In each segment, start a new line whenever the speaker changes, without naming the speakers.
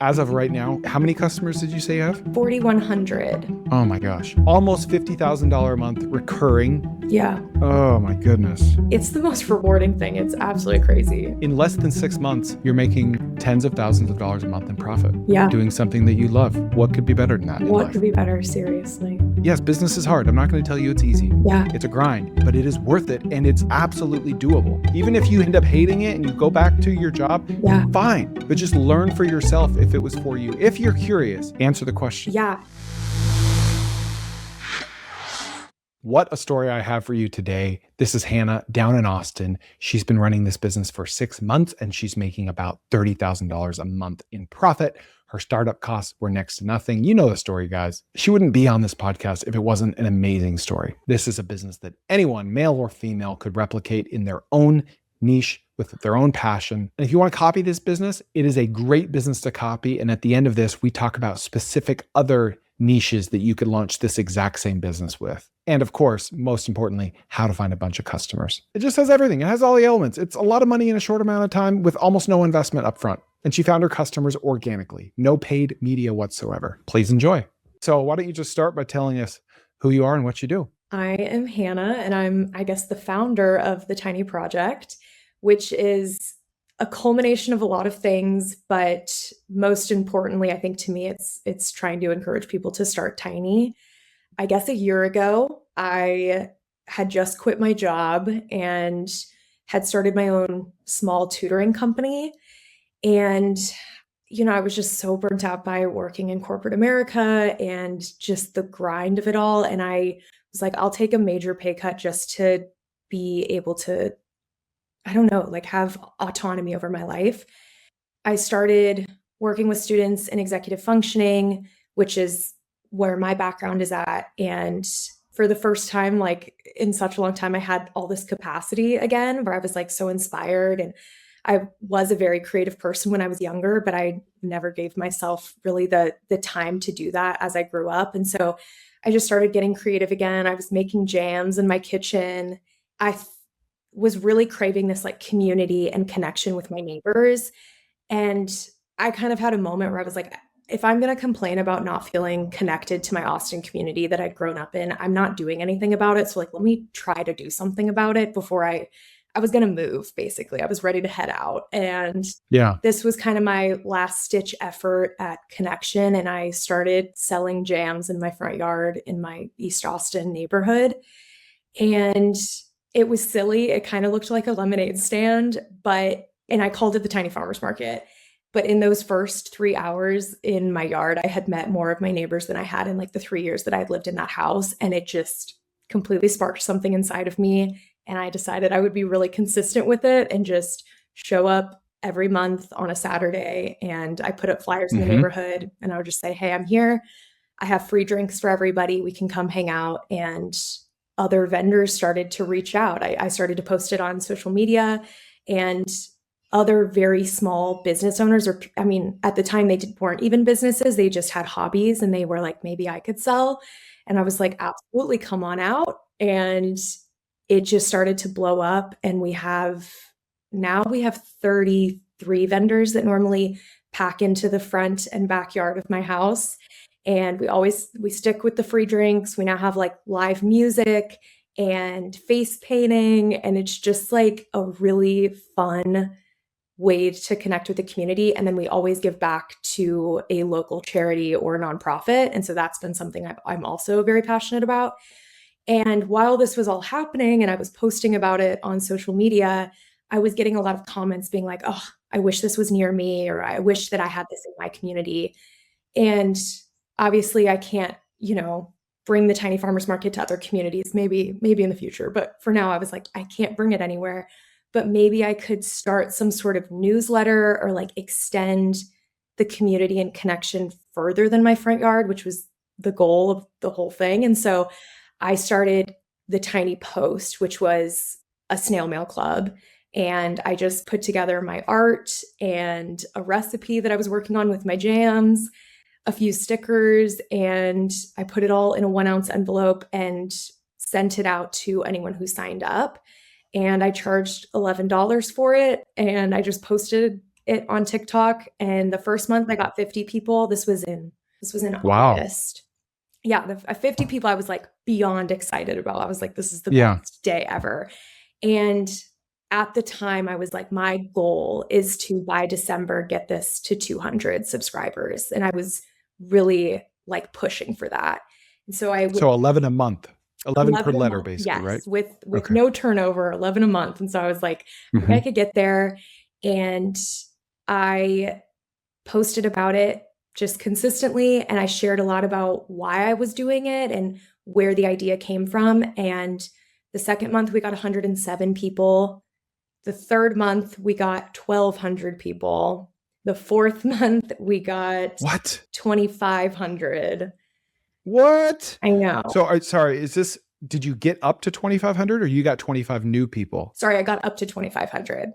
As of right now, how many customers did you say you have?
4,100.
Oh my gosh. Almost $50,000 a month recurring.
Yeah.
Oh my goodness.
It's the most rewarding thing. It's absolutely crazy.
In less than 6 months, you're making tens of thousands of dollars a month in profit.
Yeah.
Doing something that you love. What could be better than that in
What
life?
could be better? Seriously.
Yes, business is hard. I'm not going to tell you it's easy.
Yeah.
It's a grind, but it is worth it and it's absolutely doable. Even if you end up hating it and you go back to your job,
Yeah.
fine. But just learn for yourself if it was for you. If you're curious, answer the question.
Yeah.
What a story I have for you today. This is Hannah down in Austin. She's been running this business for 6 months and she's making about $30,000 a month in profit. Her startup costs were next to nothing. You know the story, guys. She wouldn't be on this podcast if it wasn't an amazing story. This is a business that anyone, male or female, could replicate in their own niche with their own passion. And if you want to copy this business, it is a great business to copy. And at the end of this, we talk about specific other niches that you could launch this exact same business with. And of course, most importantly, how to find a bunch of customers. It just has everything. It has all the elements. It's a lot of money in a short amount of time with almost no investment upfront. And she found her customers organically, no paid media whatsoever. Please enjoy. So why don't you just start by telling us who you are and what you do?
I am Hannah, and I'm, I guess, the founder of the Tiny Project, which is a culmination of a lot of things, but most importantly, I think to me, it's trying to encourage people to start tiny. I guess a year ago, I had just quit my job and had started my own small tutoring company. And, I was just so burnt out by working in corporate America and just the grind of it all. And I was like, I'll take a major pay cut just to be able to, I don't know, like have autonomy over my life. I started working with students in executive functioning, which is where my background is at. And for the first time, like in such a long time, I had all this capacity again where I was like so inspired. And I was a very creative person when I was younger, but I never gave myself really the time to do that as I grew up. And so I just started getting creative again. I was making jams in my kitchen. I was really craving this like community and connection with my neighbors. And I kind of had a moment where I was like, if I'm going to complain about not feeling connected to my Austin community that I'd grown up in, I'm not doing anything about it. So like, let me try to do something about it before I was going to move, basically. I was ready to head out. And
Yeah.
this was kind of my last stitch effort at connection. And I started selling jams in my front yard in my East Austin neighborhood. And it was silly. It kind of looked like a lemonade stand, and I called it the Tiny Farmers Market. But in those first 3 hours in my yard, I had met more of my neighbors than I had in like the 3 years that I had lived in that house. And it just completely sparked something inside of me. And I decided I would be really consistent with it and just show up every month on a Saturday. And I put up flyers in the neighborhood and I would just say, hey, I'm here. I have free drinks for everybody. We can come hang out. And other vendors started to reach out. I started to post it on social media, and other very small business owners, or I mean, at the time weren't even businesses. They just had hobbies and they were like, maybe I could sell. And I was like, absolutely, come on out. And it just started to blow up. And we have 33 vendors that normally pack into the front and backyard of my house. And we stick with the free drinks. We now have like live music and face painting. And it's just like a really fun way to connect with the community. And then we always give back to a local charity or a nonprofit. And so that's been something I'm also very passionate about. And while this was all happening and I was posting about it on social media, I was getting a lot of comments being like, oh, I wish this was near me, or I wish that I had this in my community. And obviously I can't, bring the Tiny Farmers Market to other communities, maybe in the future. But for now, I was like, I can't bring it anywhere. But maybe I could start some sort of newsletter or like extend the community and connection further than my front yard, which was the goal of the whole thing. And so I started the Tiny Post, which was a snail mail club. And I just put together my art and a recipe that I was working on with my jams, a few stickers, and I put it all in a 1-ounce envelope and sent it out to anyone who signed up. And I charged $11 for it. And I just posted it on TikTok, and the first month I got 50 people. This was in
Wow.
August. Yeah, the 50 people I was like beyond excited about. I was like, this is the
Yeah.
best day ever. And at the time, I was like, my goal is to by December get this to 200 subscribers. And I was really like pushing for that. And so
So 11 a month, 11 per
11 a
letter,
month,
basically, right?
yes, with
Okay.
no turnover, 11 a month. And so I was like, I
Hmm.
could get there. And I posted about it just consistently, and I shared a lot about why I was doing it and where the idea came from. And the second month we got 107 people. The third month we got 1,200 people. The fourth month we got
What?
2,500.
What?
I know.
So, sorry, did you get up to 2,500 or you got 25 new people?
Sorry, I got up to 2,500.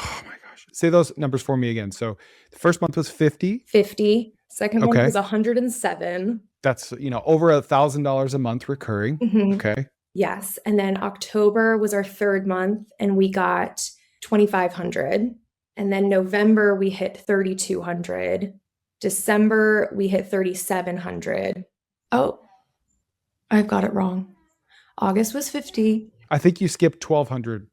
Oh my gosh. Say those numbers for me again. So the first month was 50.
50. Second month was
Okay.
107.
That's, over $1,000 a month recurring.
Mhm.
Okay.
Yes. And then October was our third month, and we got 2,500. And then November, we hit 3,200. December, we hit 3,700. Oh, I've got it wrong. August was 50.
I think you skipped 1,200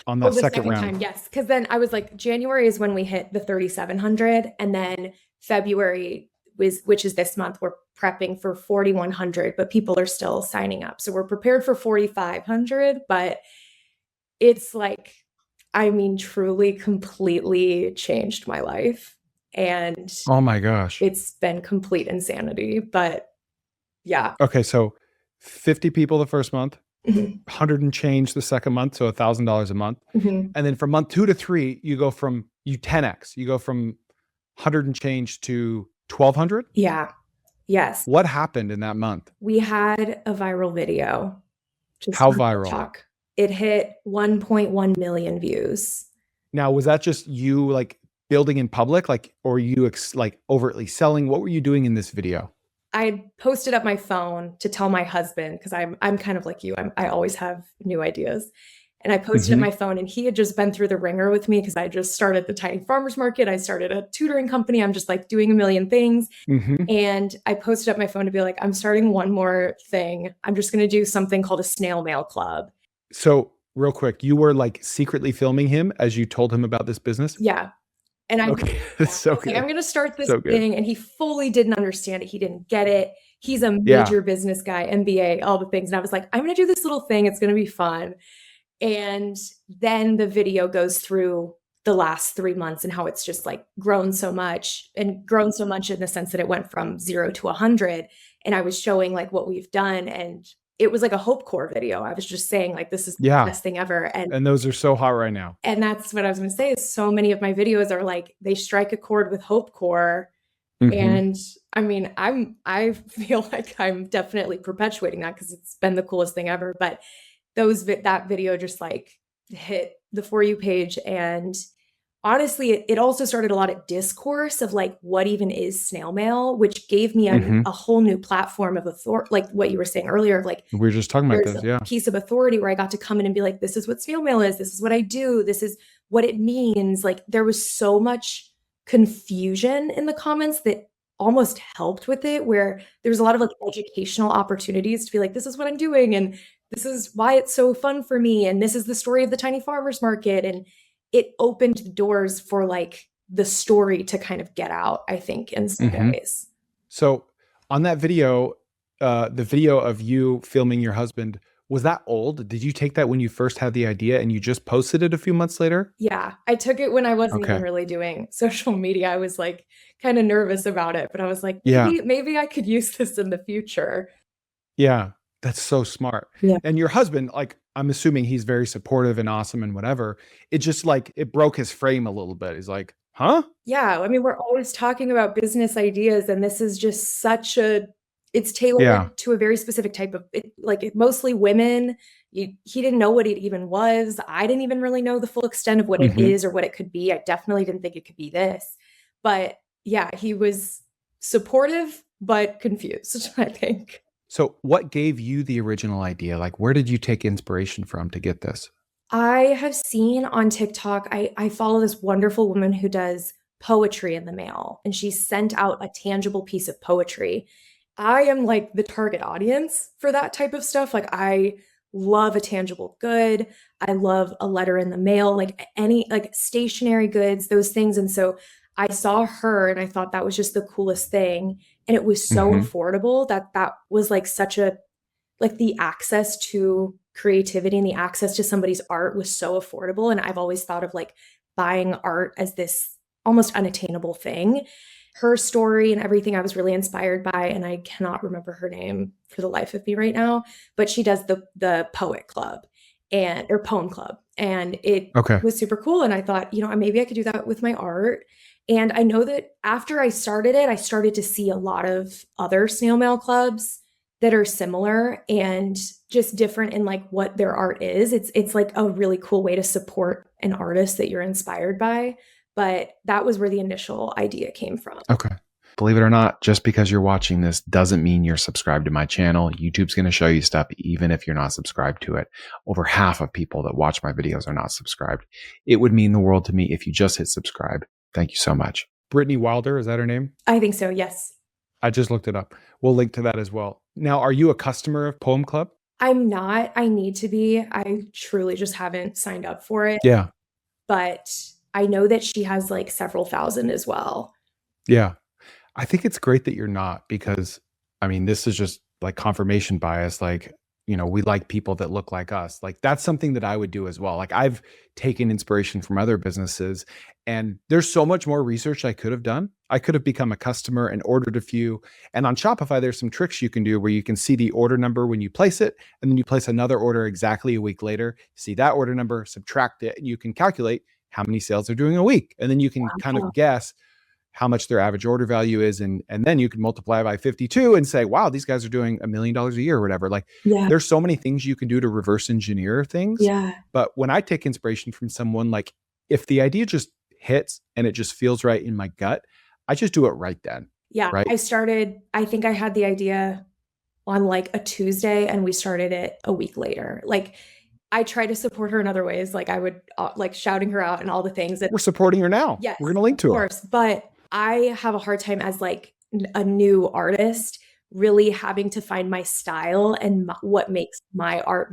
on that
The
second round.
time, yes. Because then I was like, January is when we hit the 3,700. And then February which is this month, we're prepping for 4,100, but people are still signing up. So we're prepared for 4,500, but it's like, I mean, truly completely changed my life. And
Oh my gosh.
it's been complete insanity, but yeah.
Okay. So 50 people the first month,
Mhm.
100 and change the second month. So $1,000 a month.
Mhm.
And then from month 2 to 3, you 10X, you go from 100 and change to 1,200.
Yeah. Yes.
What happened in that month?
We had a viral video.
How viral?
TikTok. It hit 1.1 million views.
Now, was that just you like building in public, or you like overtly selling? What were you doing in this video?
I posted up my phone to tell my husband, because I'm kind of like you. I always have new ideas. And I posted up my phone, and he had just been through the ringer with me because I just started the tiny farmers market. I started a tutoring company. I'm just like doing a million things.
Mhm.
And I posted up my phone to be like, I'm starting one more thing. I'm just going to do something called a snail mail club.
So real quick, you were like secretly filming him as you told him about this business?
Yeah. And
Okay. That's so good.
like, I'm going to start this
So good.
thing. And he fully didn't understand it. He didn't get it. He's a
Yeah.
major business guy, MBA, all the things. And I was like, I'm going to do this little thing. It's going to be fun. And then the video goes through the last 3 months and how it's just like grown so much in the sense that it went from 0 to 100. And I was showing like what we've done. And it was like a Hope Core video. I was just saying like, this is the best thing ever.
And those are so hot right now.
And that's what I was going to say, is so many of my videos are like, they strike a chord with Hope Core.
Mhm.
And I mean, I feel like I'm definitely perpetuating that because it's been the coolest thing ever. But that video just like hit the For You page. And honestly, it also started a lot of discourse of like, what even is snail mail, which gave me a whole new platform of authority, like what you were saying earlier, of like,
We were just talking about
there's
this.
a
Yeah.
piece of authority where I got to come in and be like, this is what snail mail is. This is what I do. This is what it means. Like, there was so much confusion in the comments that almost helped with it, where there's a lot of like educational opportunities to be like, this is what I'm doing. And this is why it's so fun for me. And this is the story of the tiny farmers market. And it opened the doors for like the story to kind of get out, I think, in some ways.
So on that video, the video of you filming your husband, was that old? Did you take that when you first had the idea and you just posted it a few months later?
Yeah, I took it when I wasn't even really doing social media. I was like kind of nervous about it, but I was like, maybe I could use this in the future.
Yeah, that's so smart.
Yeah.
And your husband, like, I'm assuming he's very supportive and awesome and whatever. It just like, it broke his frame a little bit. He's like, huh?
Yeah. I mean, we're always talking about business ideas, and this is just it's tailored to a very specific type of, mostly women. He didn't know what it even was. I didn't even really know the full extent of what it is or what it could be. I definitely didn't think it could be this. But yeah, he was supportive, but confused, I think.
So what gave you the original idea? Like, where did you take inspiration from to get this?
I have seen on TikTok, I follow this wonderful woman who does poetry in the mail, and she sent out a tangible piece of poetry. I am like the target audience for that type of stuff. Like, I love a tangible good. I love a letter in the mail, like any like stationery goods, those things. And so I saw her and I thought that was just the coolest thing. And it was so
Hmm.
affordable that that was like such a like the access to creativity and the access to somebody's art was so affordable. And I've always thought of like buying art as this almost unattainable thing. Her story and everything I was really inspired by, and I cannot remember her name for the life of me right now, but she does the poet club and or poem club. And it
Okay.
was super cool. And I thought, maybe I could do that with my art. And I know that after I started it, I started to see a lot of other snail mail clubs that are similar and just different in like what their art is. It's like a really cool way to support an artist that you're inspired by. But that was where the initial idea came from.
Okay. Believe it or not, just because you're watching this doesn't mean you're subscribed to my channel. YouTube's going to show you stuff even if you're not subscribed to it. Over half of people that watch my videos are not subscribed. It would mean the world to me if you just hit subscribe. Thank you so much. Brittany Wilder, is that her name?
I think so, yes.
I just looked it up. We'll link to that as well. Now, are you a customer of Poem Club?
I'm not. I need to be. I truly just haven't signed up for it.
Yeah.
But I know that she has like several thousand as well.
Yeah. I think it's great that you're not because, I mean, this is just like confirmation bias. Like, we like people that look like us. Like, that's something that I would do as well. Like, I've taken inspiration from other businesses, and there's so much more research I could have done. I could have become a customer and ordered a few. And on Shopify, there's some tricks you can do where you can see the order number when you place it, and then you place another order exactly a week later, see that order number, subtract it, and you can calculate how many sales they're doing a week. And then you can kind
Wow.
of guess how much their average order value is. And then you can multiply by 52 and say, wow, these guys are doing $1 million a year or whatever. Like,
Yeah.
there's so many things you can do to reverse engineer things.
Yeah.
But when I take inspiration from someone, like if the idea just hits and it just feels right in my gut, I just do it right then.
Yeah.
Right.
I think I had the idea on like a Tuesday and we started it a week later. Like, I try to support her in other ways. Like, I would like shouting her out and all the things that
We're supporting her now.
yes,
We're going to link to
of
her.
course. But I have a hard time as like a new artist really having to find my style and what makes my art.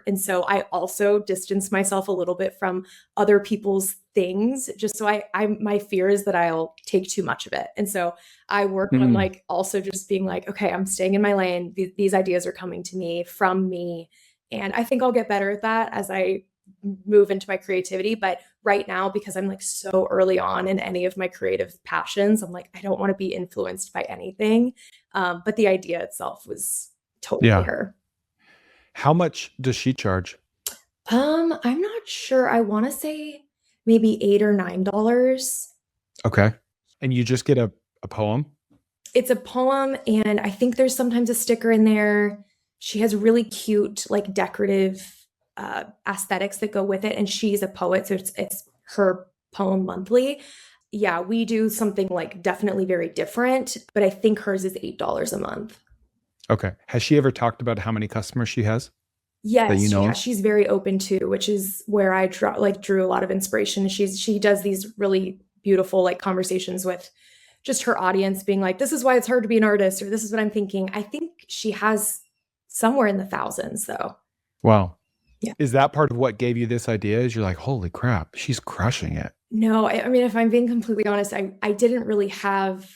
And so I also distance myself a little bit from other people's things just so I my fear is that I'll take too much of it. And so I work on like also just being like, okay, I'm staying in my lane. These ideas are coming to me from me. And I think I'll get better at that as I move into my creativity. But right now, because I'm like so early on in any of my creative passions, I'm like, I don't want to be influenced by anything. But the idea itself was totally her.
How much does she charge?
I'm not sure. I want to say maybe $8 or $9.
Okay. And you just get a poem?
It's a poem, and I think there's sometimes a sticker in there. She has really cute, like decorative aesthetics that go with it, and she's a poet, so it's her poem monthly. Yeah, we do something like definitely very different, but I think hers is $8 a month.
Okay. Has she ever talked about how many customers she has?
Yes,
That you know of?
she's very open to, which is where I drew a lot of inspiration. She does these really beautiful like conversations with just her audience, being like, "This is why it's hard to be an artist," or "This is what I'm thinking." I think she has somewhere in the thousands, though.
Wow.
Yeah.
Is that part of what gave you this idea? Is you're like, holy crap, she's crushing it.
No, I mean, if I'm being completely honest, I didn't really have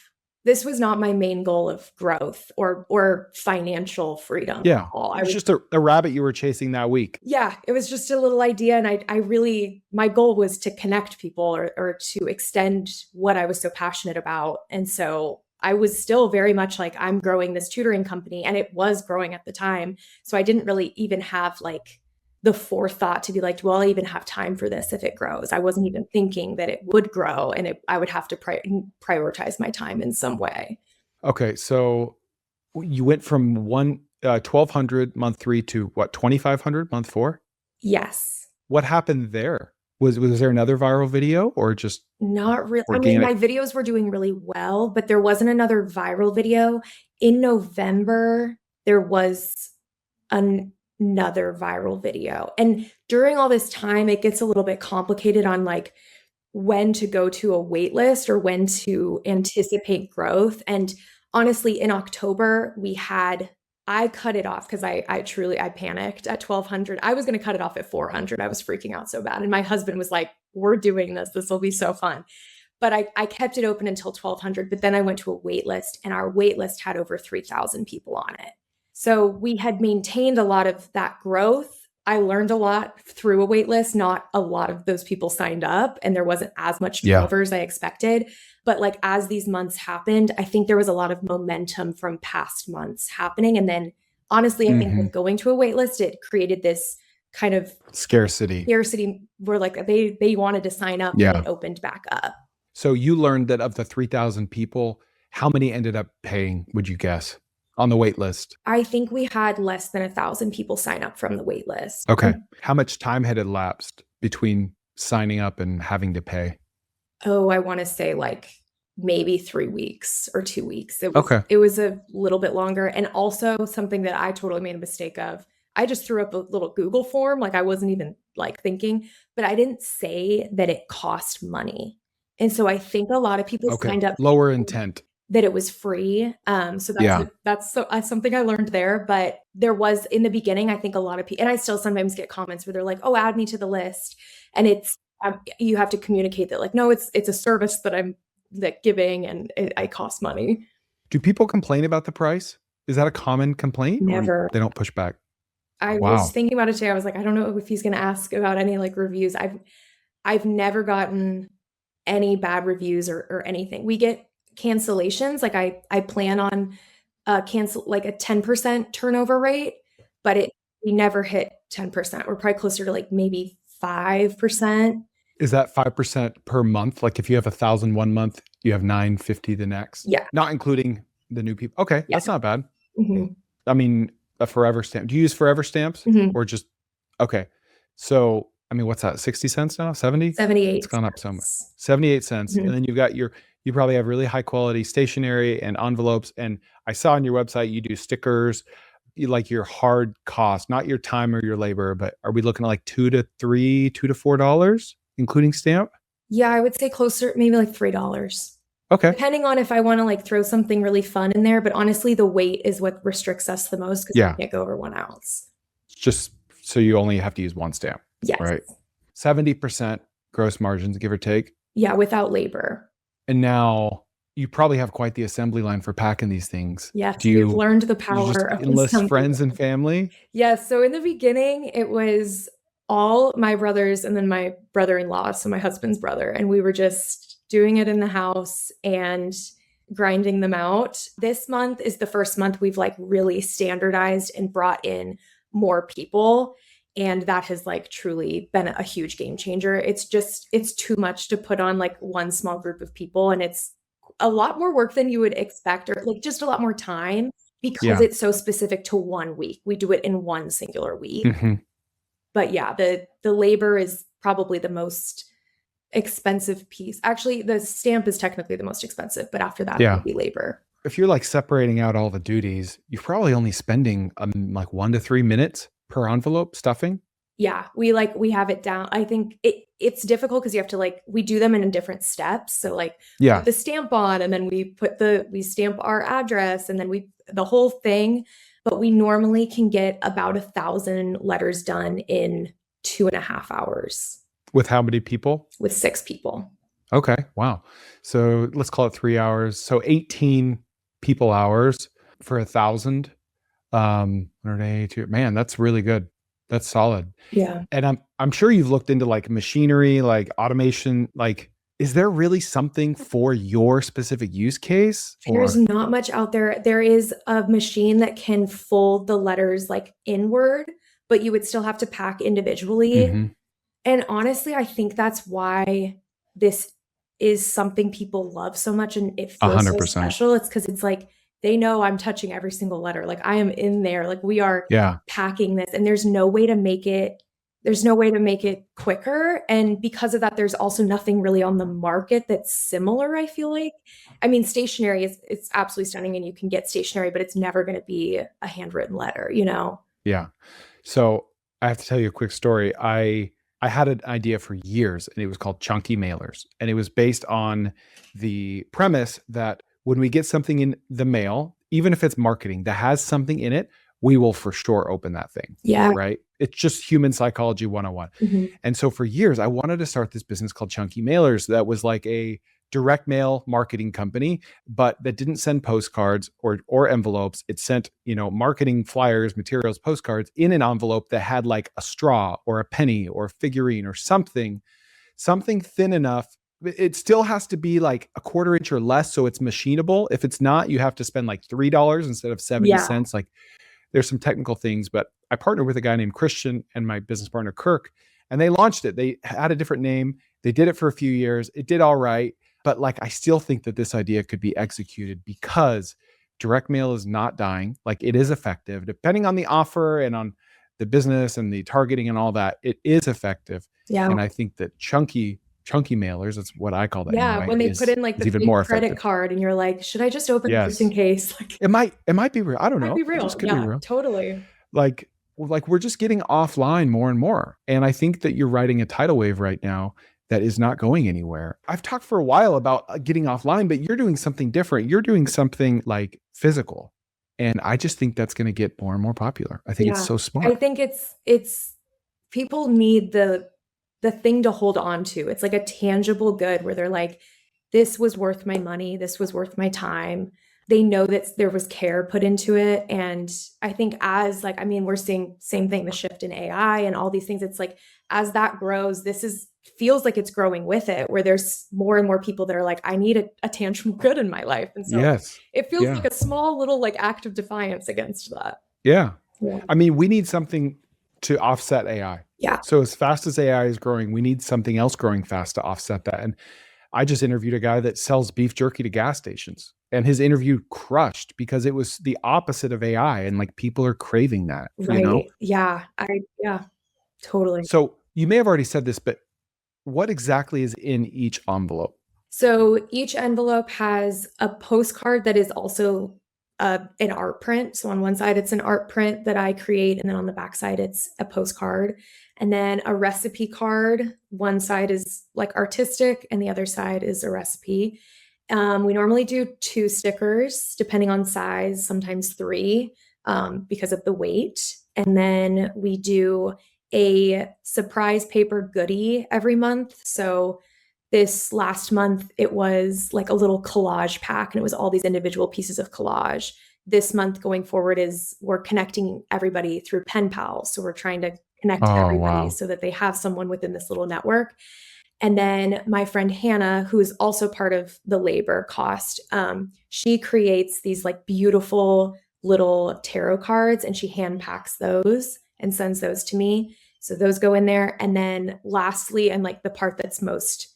this was not my main goal of growth or financial freedom at
Yeah.
all.
It was just a rabbit you were chasing that week.
Yeah, it was just a little idea. And I really, my goal was to connect people or to extend what I was so passionate about. And so I was still very much like, I'm growing this tutoring company, and it was growing at the time. So I didn't really even have like the forethought to be like, well, I'll even have time for this if it grows. I wasn't even thinking that it would grow, and I would have to prioritize my time in some way.
Okay. So you went from 1,200 month 3 to what, 2,500 month 4?
Yes.
What happened there? Was there another viral video or just
Not really. I mean,
organic?
my videos were doing really well, but there wasn't another viral video. In November, there was another viral video. And during all this time, it gets a little bit complicated on like when to go to a wait list or when to anticipate growth. And honestly, in October, I cut it off because I panicked at 1,200. I was going to cut it off at 400. I was freaking out so bad. And my husband was like, we're doing this. This will be so fun. But I kept it open until 1,200. But then I went to a wait list, and our wait list had over 3,000 people on it. So we had maintained a lot of that growth. I learned a lot through a wait list. Not a lot of those people signed up, and there wasn't as much turnover as I expected. But like as these months happened, I think there was a lot of momentum from past months happening. And then honestly, I think with going to a wait list, it created this kind of
scarcity
where like they wanted to sign up and it opened back up.
So you learned that of the 3,000 people, how many ended up paying, would you guess, on the wait list?
I think we had less than 1,000 people sign up from the wait list.
Okay. How much time had elapsed between signing up and having to pay?
Oh, I want to say like maybe 3 weeks or 2 weeks. It was a little bit longer. And also something that I totally made a mistake of. I just threw up a little Google form. Like I wasn't even like thinking, but I didn't say that it cost money. And so I think a lot of people signed up
lower intent
that it was free. So that's something I learned there. But there was in the beginning, I think a lot of people, and I still sometimes get comments where they're like, "Oh, add me to the list," and it's you have to communicate that like, no, it's a service that I'm giving, and it costs money.
Do people complain about the price? Is that a common complaint?
Never.
Or they don't push back.
I was thinking about it today. I was like, I don't know if he's going to ask about any like reviews. I've never gotten any bad reviews or anything. We get cancellations. Like I plan on cancel like a 10% turnover rate, but we never hit 10%. We're probably closer to like maybe 5%.
Is that 5% per month? Like if you have 1,000 one month, you have 950 the next?
Yeah.
Not including the new people. Okay. Yeah. That's not bad.
Mm-hmm.
I mean, a forever stamp. Do you use forever stamps or just, okay. So, I mean, what's that? 60 cents now? 70?
78.
It's gone up so much. 78 cents. And then you've got you probably have really high quality stationery and envelopes. And I saw on your website, you do stickers, you like your hard cost, not your time or your labor, but are we looking at like $2 to $4, including stamp?
Yeah, I would say closer, maybe like $3.
Okay.
Depending on if I want to like throw something really fun in there, but honestly, the weight is what restricts us the most because we can't go over 1 ounce.
Just so you only have to use one stamp.
Yes.
Right. 70% gross margins, give or take.
Yeah, without labor.
And now you probably have quite the assembly line for packing these things.
Yes, you've learned the power
of enlist friends and family.
Yes. So in the beginning, it was all my brothers and then my brother-in-law, so my husband's brother, and we were just doing it in the house and grinding them out. This month is the first month we've like really standardized and brought in more people. And that has like truly been a huge game changer. It's too much to put on like one small group of people. And it's a lot more work than you would expect, or like just a lot more time because it's so specific to 1 week. We do it in one singular week. But yeah, the labor is probably the most expensive piece. Actually, the stamp is technically the most expensive, but after that, it would be labor.
If you're like separating out all the duties, you're probably only spending like 1 to 3 minutes per envelope stuffing.
Yeah, we have it down. I think it's difficult because you have to we do them in different steps. So put the stamp on, and then we stamp our address, and then the whole thing. But we normally can get about 1,000 letters done in 2.5 hours.
With how many people?
With 6 people.
Okay. Wow. So let's call it 3 hours. So 18 people hours for 1,000. Man, that's really good. That's solid.
Yeah.
And I'm sure you've looked into like machinery, like automation, is there really something for your specific use case?
There's not much out there. There is a machine that can fold the letters inward, but you would still have to pack individually. And honestly, I think that's why this is something people love so much and it feels 100%. So special. It's because it's they know I'm touching every single letter. I am in there. We are packing this, and there's no way to make it quicker. And because of that, there's also nothing really on the market that's similar, I feel like. I mean, stationery it's absolutely stunning, and you can get stationery, but it's never going to be a handwritten letter,
Yeah. So I have to tell you a quick story. I had an idea for years, and it was called chunky mailers, and it was based on the premise that when we get something in the mail, even if it's marketing that has something in it, we will for sure open that thing.
Yeah.
Right? It's just human psychology 101.
Mhm.
And so for years, I wanted to start this business called Chunky Mailers that was like a direct mail marketing company, but that didn't send postcards or envelopes. It sent, marketing flyers, materials, postcards in an envelope that had like a straw or a penny or a figurine or something thin enough. It still has to be like a quarter inch or less so it's machinable. If it's not, you have to spend like $3 instead of 70
Yeah.
cents. Like there's some technical things, but I partnered with a guy named Christian and my business partner Kirk, and they launched it. They had a different name. They did it for a few years. It did all right, but like I still think that this idea could be executed because direct mail is not dying. Like it is effective, depending on the offer and on the business and the targeting and all that. It is effective,
Yeah.
and I think that chunky mailers, that's what I call that
Yeah,
anyway,
when they put
is
in like
is
the
even
fake
more
credit
effective.
card and you're like, should I just open it just in
Yes,
case? Like,
it might be real. I don't
might be
know. It
real.
just could be
Yeah,
real.
totally.
Like we're just getting offline more and more. And I think that you're riding a tidal wave right now that is not going anywhere. I've talked for a while about getting offline, but you're doing something different. You're doing something like physical. And I just think that's going to get more and more popular. I think it's
Yeah.
so
I
smart.
think it's people need the thing to hold on to. It's like a tangible good where they're like, this was worth my money, this was worth my time. They know that there was care put into it. And I think as like, I mean, we're seeing same thing, the shift in AI and all these things. It's like as that grows, this is feels like it's growing with it, where there's more and more people that are like, I need a tangible good in my life. And so
Yes.
it feels
Yeah.
like a small little like act of defiance against that.
Yeah.
Yeah.
I mean, we need something to offset AI.
Yeah.
So as fast as AI is growing, we need something else growing fast to offset that. And I just interviewed a guy that sells beef jerky to gas stations, and his interview crushed because it was the opposite of AI, and like people are craving that.
Right. Yeah. Yeah, totally.
So you may have already said this, but what exactly is in each envelope?
So each envelope has a postcard that is also an art print. So on one side, it's an art print that I create, and then on the back side, it's a postcard. And then a recipe card. One side is like artistic, and the other side is a recipe. We normally do 2 stickers, depending on size, sometimes 3, because of the weight. And then we do a surprise paper goodie every month. So this last month, it was like a little collage pack, and it was all these individual pieces of collage. This month going forward is we're connecting everybody through pen pals. So we're trying to connect
Oh,
everybody
wow.
so that they have someone within this little network. And then my friend Hannah, who is also part of the labor cost, she creates these like beautiful little tarot cards, and she hand packs those and sends those to me. So those go in there. And then lastly, and like the part that's most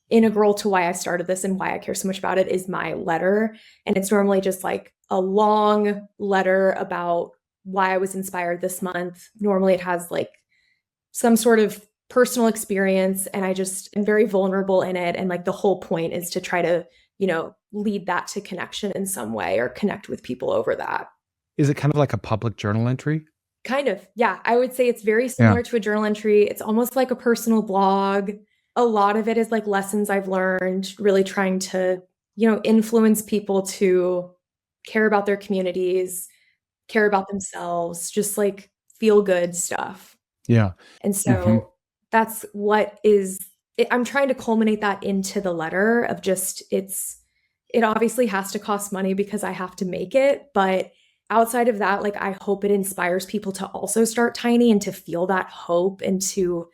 integral to why I started this and why I care so much about it, is my letter. And it's normally just like a long letter about why I was inspired this month. Normally it has like some sort of personal experience, and I just am very vulnerable in it. And like the whole point is to try to, lead that to connection in some way or connect with people over that.
Is it kind of like a public journal entry?
Kind of. Yeah. I would say it's very
Yeah.
similar to a journal entry. It's almost like a personal blog. A lot of it is like lessons I've learned, really trying to, influence people to care about their communities, care about themselves, just like feel good stuff.
Yeah.
And so that's what I'm trying to culminate that into the letter of just, it obviously has to cost money because I have to make it. But outside of that, like I hope it inspires people to also start tiny and to feel that hope, and to,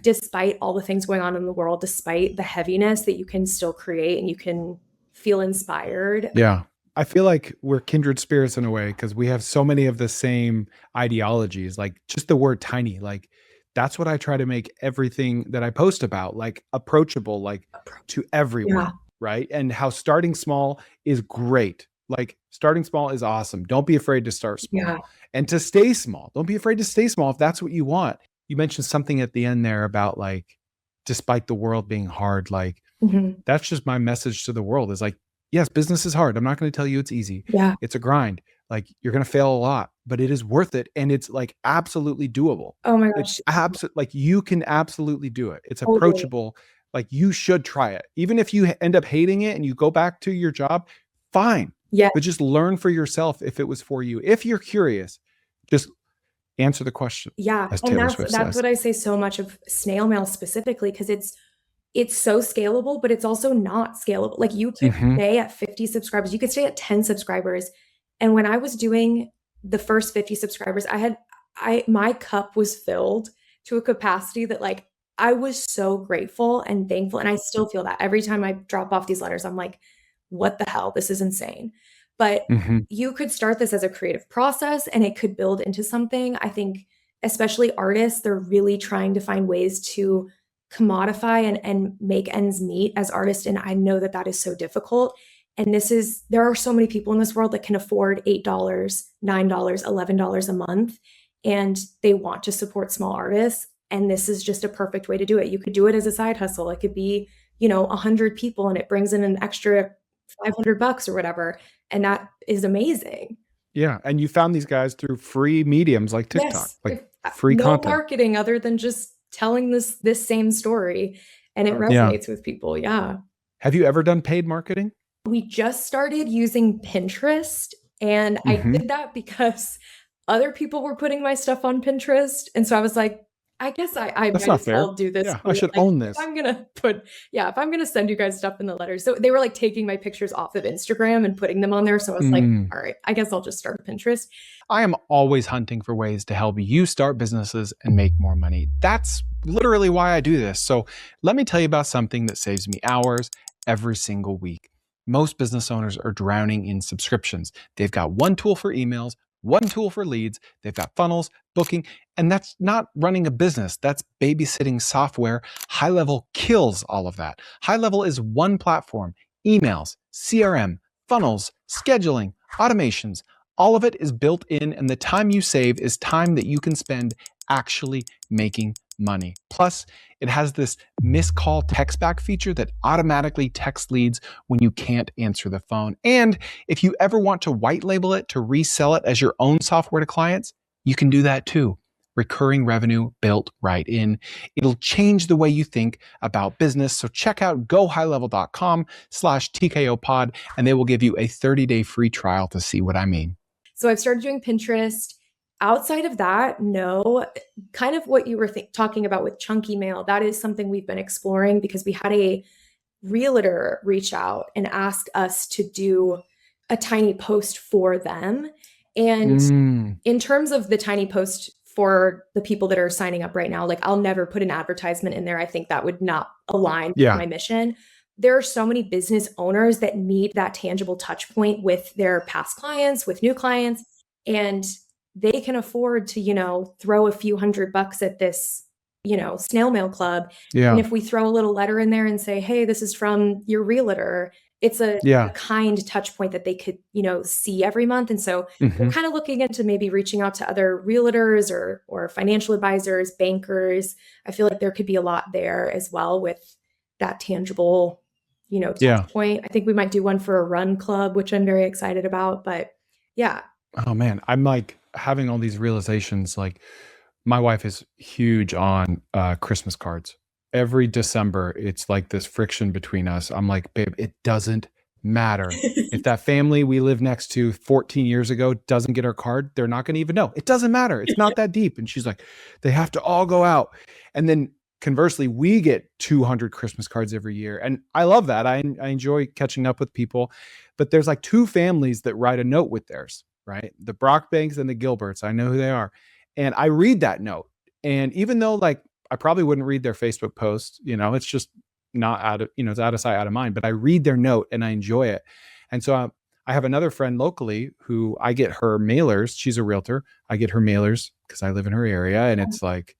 despite all the things going on in the world, despite the heaviness, that you can still create and you can feel inspired.
Yeah. I feel like we're kindred spirits in a way because we have so many of the same ideologies, like just the word tiny. Like that's what I try to make everything that I post about, like approachable, like to everyone.
Yeah.
Right. And how starting small is great. Like starting small is awesome. Don't be afraid to start small and to stay small. Don't be afraid to stay small if that's what you want. You mentioned something at the end there about like, despite the world being hard, like that's just my message to the world is like, yes, business is hard. I'm not going to tell you it's easy.
Yeah.
It's a grind. Like you're going to fail a lot. but it is worth it. And it's like absolutely doable.
Oh my
It's
gosh,
absolute, like you can absolutely do it. It's
totally.
approachable. Like you should try it. Even if you end up hating it and you go back to your job, fine.
Yeah,
But just learn for yourself if it was for you. If you're curious, just answer the question,
yeah,
as
and
Taylor
that's
Swift
that's
says.
what I say so much of snail mail specifically because it's so scalable, but it's also not scalable. Like you could
Hmm.
stay at 50 subscribers, you could stay at 10 subscribers. And when I was doing the first 50 subscribers, I my cup was filled to a capacity that like I was so grateful and thankful. And I still feel that every time I drop off these letters, I'm like, what the hell? This is insane. But
Hmm.
you could start this as a creative process and it could build into something. I think, especially artists, they're really trying to find ways to commodify and make ends meet as artists. And I know that that is so difficult. And there are so many people in this world that can afford $8, $9, $11 a month, and they want to support small artists. And this is just a perfect way to do it. You could do it as a side hustle. It could be, 100 people and it brings in an extra $500 or whatever. And that is amazing.
Yeah. And you found these guys through free mediums like TikTok,
Yes,
like
if
free
no
content.
marketing other than just telling this same story, and it
Yeah.
resonates with people, yeah.
Have you ever done paid marketing?
We just started using Pinterest, and I
Hmm.
did that because other people were putting my stuff on Pinterest, and so I was like, "I guess I
That's
might
not
as well
fair.
do this
Yeah. I
here."
should
Like,
own
if
this.
I'm gonna put yeah, if I'm gonna send you guys stuff in the letters. So they were, like, taking my pictures off of Instagram and putting them on there, so I was like,
Mm.
"Alright, I guess I'll just start a Pinterest."
I am always hunting for ways to help you start businesses and make more money. That's literally why I do this. So, let me tell you about something that saves me hours every single week. Most business owners are drowning in subscriptions. They've got one tool for emails, one tool for leads, they've got funnels, booking, and that's not running a business. That's babysitting software. High Level kills all of that. High Level is one platform, emails, CRM, funnels, scheduling, automations. All of it is built in, and the time you save is time that you can spend actually making money. Plus, it has this missed call text back feature that automatically texts leads when you can't answer the phone. And if you ever want to white label it to resell it as your own software to clients, you can do that too. Recurring revenue built right in. It'll change the way you think about business. So check out gohighlevel.com/TKO pod, and they will give you a 30-day free trial to see what I mean.
So I've started doing Pinterest. Outside of that, no. Kind of what you were talking about with chunky mail, that is something we've been exploring because we had a realtor reach out and ask us to do a tiny post for them. And
Mm,
in terms of the tiny post for the people that are signing up right now, like I'll never put an advertisement in there. I think that would not align with
yeah,
my mission. There are so many business owners that need that tangible touch point with their past clients, with new clients, and they can afford to, throw a few $100 at this, snail mail club. And
yeah,
if we throw a little letter in there and say, hey, this is from your realtor, it's a
yeah.
kind touch point that they could, see every month. And so we're
Hmm.
kind of looking into maybe reaching out to other realtors or financial advisors, bankers. I feel like there could be a lot there as well with that tangible,
Yeah.
touch point. I think we might do one for a run club, which I'm very excited about. But yeah.
Oh man, I'm like having all these realizations. Like, my wife is huge on Christmas cards. Every December, it's like this friction between us. I'm like, babe, it doesn't matter. If that family we live next to 14 years ago doesn't get our card, they're not going to even know. It doesn't matter. It's not that deep. And she's like, they have to all go out. And then conversely, we get 200 Christmas cards every year. And I love that. I enjoy catching up with people. But there's like two families that write a note with theirs, right? The Brockbanks and the Gilberts. I know who they are. And I read that note. And even though like I probably wouldn't read their Facebook post, it's just not out of, it's out of sight, out of mind, but I read their note and I enjoy it. And so I have another friend locally who I get her mailers. She's a realtor. I get her mailers because I live in her area. And it's like,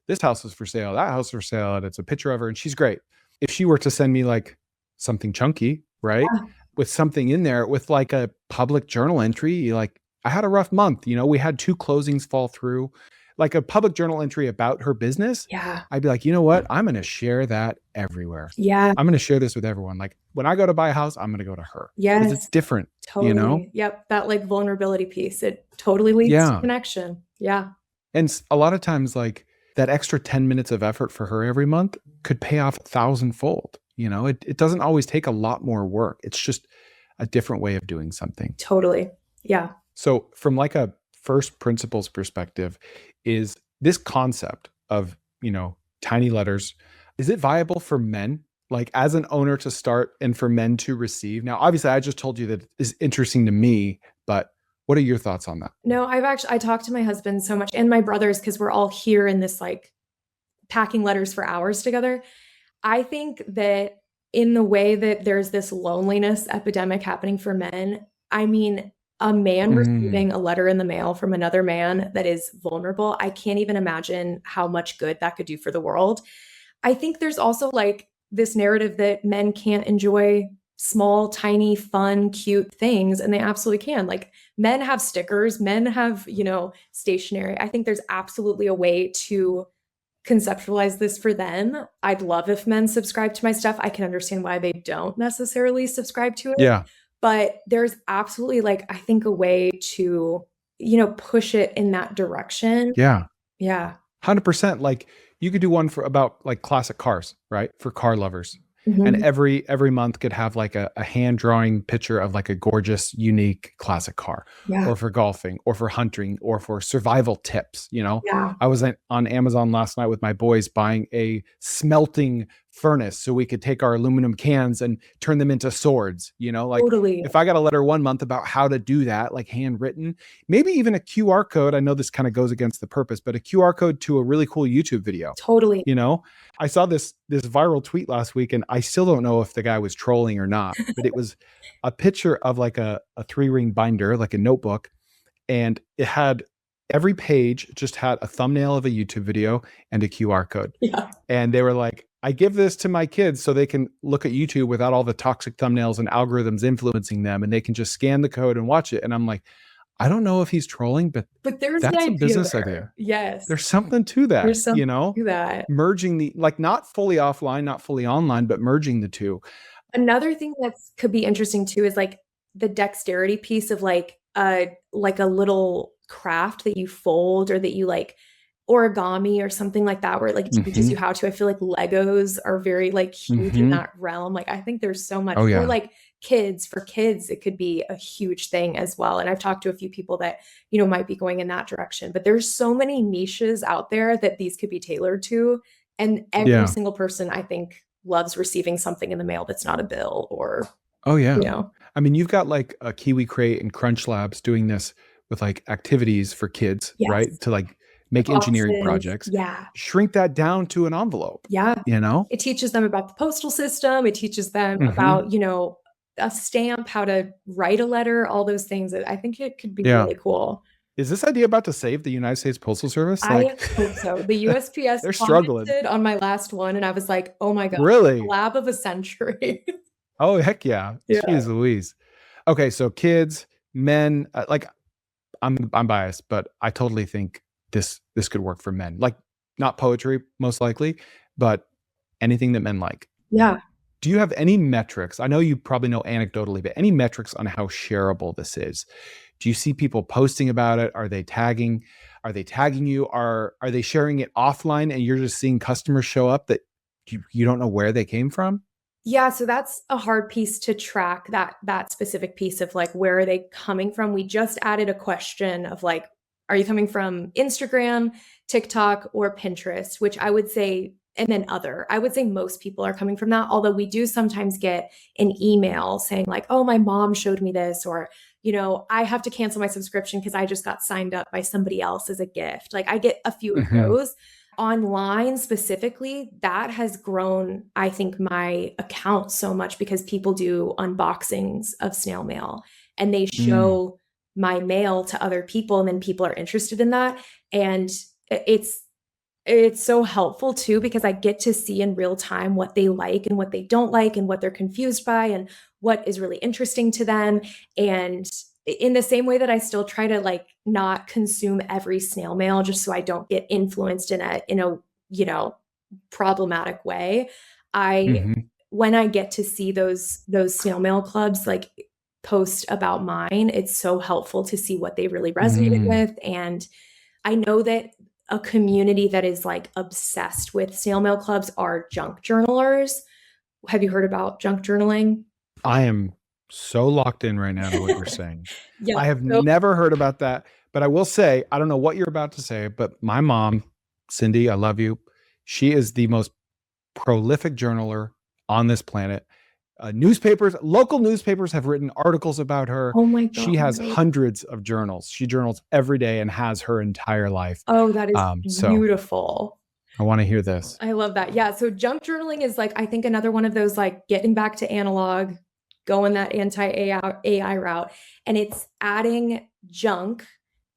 this house is for sale, that house is for sale. And it's a picture of her and she's great. If she were to send me like something chunky, right? With something in there with like a public journal entry, like I had a rough month, we had two closings fall through. like a public journal entry about her business,
Yeah.
I'd be like, you know what? I'm going to share that everywhere.
Yeah.
I'm going to share this with everyone. Like when I go to buy a house, I'm going to go to her because it's
Yes.
different, you know?
Totally. Yep. That like vulnerability piece, it totally leads to
Yeah.
connection. Yeah.
And a lot of times, like that extra 10 minutes of effort for her every month could pay off 1,000-fold. You know, it doesn't always take a lot more work. It's just a different way of doing something.
Totally. Yeah.
So, from like a first principles perspective, is this concept of, tiny letters, is it viable for men? Like as an owner to start and for men to receive? Now, obviously, I just told you that is interesting to me, but what are your thoughts on that?
No, I talked to my husband so much and my brothers because we're all here in this like packing letters for hours together. I think that in the way that there's this loneliness epidemic happening for men, I mean, a man
Mm,
receiving a letter in the mail from another man that is vulnerable, I can't even imagine how much good that could do for the world. I think there's also like this narrative that men can't enjoy small, tiny, fun, cute things, and they absolutely can. Like men have stickers, men have, stationery. I think there's absolutely a way to conceptualize this for them. I'd love if men subscribe to my stuff. I can understand why they don't necessarily subscribe to it,
yeah,
but there's absolutely like I think a way to, push it in that direction.
yeah.
Yeah.
100%. Like you could do one for about like classic cars, right? For car lovers. And
Mhm.
every month could have like a hand drawing picture of like a gorgeous, unique classic car,
Yeah.
or for golfing, or for hunting, or for survival tips.
Yeah.
I was on Amazon last night with my boys buying a smelting furnace so we could take our aluminum cans and turn them into swords. Like
Totally.
if I got a letter one month about how to do that, like handwritten, maybe even a QR code. I know this kind of goes against the purpose, but a QR code to a really cool YouTube video.
Totally.
You know, I saw this viral tweet last week, and I still don't know if the guy was trolling or not, but it was a picture of like a 3-ring binder, like a notebook, and it had every page just had a thumbnail of a YouTube video and a QR code.
Yeah.
And they were like, I give this to my kids so they can look at YouTube without all the toxic thumbnails and algorithms influencing them, and they can just scan the code and watch it. And I'm like, I don't know if he's trolling, but
But there's the
that's a
idea
business
there.
idea.
Yes.
There's something to that,
There's something to that.
merging the, like, not fully offline, not fully online, but merging the two.
Another thing that could be interesting too is like the dexterity piece of like a little craft that you fold or that you like origami or something like that where it like teaches you
Hmm.
how to. I feel like Legos are very like huge in
Hmm.
that realm. Like I think there's so much
Oh
or
yeah.
like for kids it could be a huge thing as well. And I've talked to a few people that, might be going in that direction. But there's so many niches out there that these could be tailored to. And every
Yeah.
single person I think loves receiving something in the mail that's not a bill or,
Oh yeah.
you know.
I mean, you've got like a Kiwi Crate and Crunch Labs doing this with like activities for kids, right?
Yes.
To like
The
make engineering
boxes.
projects.
Yeah.
Shrink that down to an envelope,
Yeah.
you know?
It teaches them about the postal system. It teaches them
Hmm.
about, a stamp, how to write a letter, all those things. I think it could be
Yeah.
really cool.
Is this idea about to save the United States Postal Service?
I
Like
hope so. The USPS
they're struggling.
commented on my last one, and I was like, "Oh my god,
Really?
collab of a century."
Oh, heck yeah.
Yeah.
Jeez Louise. Okay, so kids, men, like I'm biased, but I totally think this could work for men. Like not poetry most likely, but anything that men like.
Yeah.
Do you have any metrics? I know you probably know anecdotally, but any metrics on how shareable this is? Do you see people posting about it? Are they tagging? Are they tagging you? Are they sharing it offline and you're just seeing customers show up that you don't know where they came from?
Yeah, so that's a hard piece to track, that specific piece of, like, where are they coming from? We just added a question of, like, are you coming from Instagram, TikTok, or Pinterest? Which I would say and then other. I would say most people are coming from that, although we do sometimes get an email saying, like, "Oh, my mom showed me this," or, "I have to cancel my subscription because I just got signed up by somebody else as a gift." Like, I get a few of
Mhm.
those. Online specifically, that has grown, I think, my account so much because people do unboxings of snail mail and they
Mm.
show my mail to other people and then people are interested in that. And it's so helpful too because I get to see in real time what they like and what they don't like and what they're confused by and what is really interesting to them. And in the same way that I still try to like not consume every snail mail just so I don't get influenced in a you know problematic way. I
Hmm.
When I get to see those snail mail clubs like post about mine, it's so helpful to see what they really resonated
Mm.
with. And I know that a community that is like obsessed with snail mail clubs are junk journalers. Have you heard about junk journaling?
I am so locked in right now to what you're saying.
Yeah.
I have
So,
never heard about that, but I will say, I don't know what you're about to say, but my mom, Cindy, I love you. She is the most prolific journaler on this planet. Local newspapers have written articles about her.
oh my
She
God.
has hundreds of journals. She journals every day and has her entire life.
Oh, that is
So
beautiful.
I want to hear this.
I love that. Yeah. So junk journaling is like, I think another one of those like getting back to analog, going that anti-AI route. And it's adding junk